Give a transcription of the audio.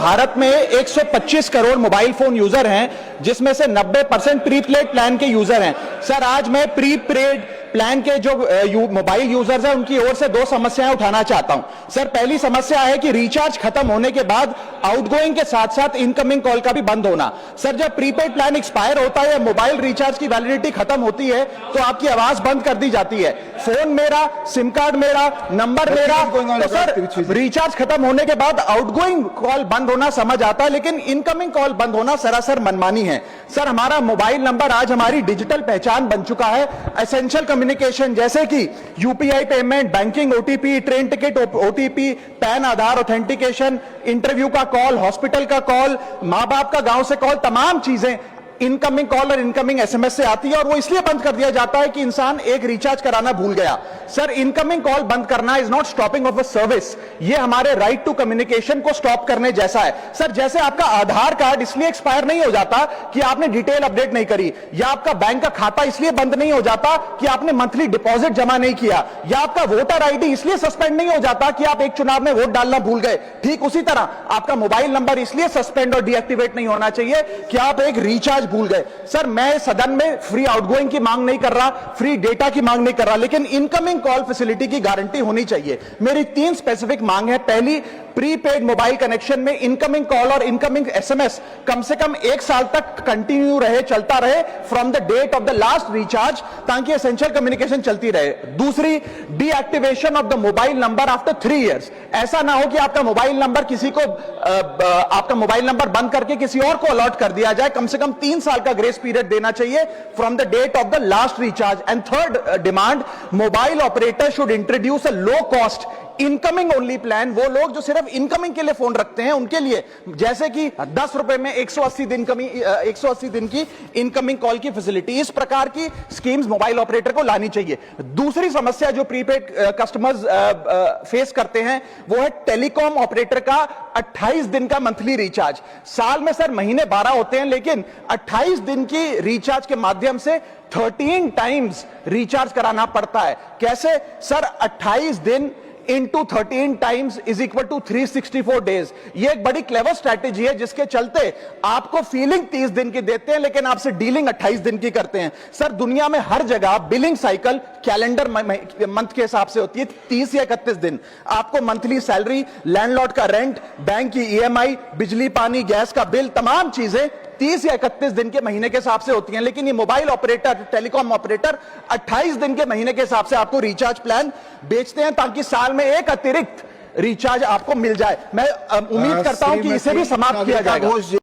भारत में 125 crore mobile phone user हैं, जिसमें से 90% प्रीपेड प्लान के यूजर हैं। सर, आज मैं प्रीपेड प्लान के जो मोबाइल यूजर्स हैं उनकी ओर से दो समस्याएं उठाना चाहता हूं। सर, पहली समस्या है कि रिचार्ज खत्म होने के बाद आउटगोइंग के साथ साथ इनकमिंग कॉल का भी बंद होना। सर, जब प्रीपेड प्लान एक्सपायर होता है या मोबाइल रिचार्ज की वैलिडिटी खत्म होती है तो आपकी आवाज बंद कर दी जाती है। फोन मेरा, सिम कार्ड मेरा, नंबर मेरा, तो सर रिचार्ज खत्म होने के बाद आउटगोइंग कॉल बंद होना समझ आता है, लेकिन इनकमिंग कॉल बंद होना सरासर मनमानी है। सर, हमारा मोबाइल नंबर आज हमारी डिजिटल पहचान बन चुका है। एसेंशियल कम्युनिकेशन जैसे कि UPI payment, banking, OTP, train ticket OTP, PAN Aadhaar authentication, interview का कॉल, हॉस्पिटल का कॉल, मां बाप का गांव से कॉल, तमाम चीजें इनकमिंग कॉल और इनकमिंग एसएमएस से आती है और वो इसलिए बंद कर दिया जाता है कि इंसान एक रिचार्ज कराना भूल गया। सर, इनकमिंग कॉल बंद करना is not stopping of a service, ये हमारे राइट टू कम्युनिकेशन को स्टॉप करने जैसा है। सर, जैसे आपका आधार कार्ड इसलिए एक्सपायर नहीं हो जाता कि आपने डिटेल अपडेट नहीं करी, या आपका बैंक का खाता इसलिए बंद नहीं हो जाता कि आपने मंथली डिपॉजिट जमा नहीं किया, या आपका वोटर आईडी इसलिए सस्पेंड नहीं हो जाता कि आप एक चुनाव में वोट डालना भूल गए। ठीक उसी तरह आपका मोबाइल नंबर इसलिए सस्पेंड और डीएक्टिवेट नहीं होना चाहिए कि आप एक रिचार्ज भूल गए। सर, मैं सदन में फ्री आउटगोइंग की मांग नहीं कर रहा, फ्री डेटा की मांग नहीं कर रहा, लेकिन इनकमिंग कॉल फैसिलिटी की गारंटी होनी चाहिए। मेरी 3 स्पेसिफिक मांग है। पहली, प्रीपेड मोबाइल कनेक्शन में इनकमिंग कॉल और इनकमिंग एसएमएस कम से कम 1 साल तक कंटिन्यू रहे, चलता रहे from the date of the last recharge, ताकि एसेंशियल कम्युनिकेशन चलती रहे। दूसरी, deactivation of the mobile number after 3 years. ऐसा ना हो कि आपका मोबाइल नंबर किसी को आपका मोबाइल नंबर बंद करके किसी और को अलॉट कर दिया जाए। कम से कम 3 साल का ग्रेस पीरियड देना चाहिए from the date of the last recharge. And third demand, mobile operator should introduce a low cost incoming only plan. वो लोग जो सिर्फ इनकमिंग के लिए फोन रखते हैं उनके लिए, जैसे कि 10 रुपए में 180 दिन की इनकमिंग कॉल की फैसिलिटी, इस प्रकार की स्कीम्स मोबाइल ऑपरेटर को लानी चाहिए। दूसरी समस्या जो प्रीपेड कस्टमर्स फेस करते हैं वो है टेलीकॉम ऑपरेटर का 28 दिन का मंथली रिचार्ज। साल में सर महीने 12 होते हैं, लेकिन 28 दिन की रिचार्ज के माध्यम से 13 टाइम्स रिचार्ज कराना पड़ता है। कैसे सर? 28 दिन into 13 times is equal to 364 days. ये एक बड़ी क्लेवर स्ट्रैटेजी है जिसके चलते आपको फीलिंग 30 दिन की देते हैं, लेकिन आपसे डीलिंग 28 दिन की करते हैं। सर, दुनिया में हर जगह बिलिंग साइकिल कैलेंडर मंथ के हिसाब से होती है, 30 या 31 दिन। आपको मंथली सैलरी, लैंडलॉर्ड का रेंट, बैंक की ईएमआई, बिजली पानी गैस का बिल, तमाम चीजें 30 या 31 दिन के महीने के हिसाब से होती हैं। लेकिन ये मोबाइल ऑपरेटर, टेलीकॉम ऑपरेटर 28 दिन के महीने के हिसाब से आपको रिचार्ज प्लान बेचते हैं, ताकि साल में एक अतिरिक्त रिचार्ज आपको मिल जाए। मैं उम्मीद करता हूं कि इसे भी समाप्त किया जाएगा।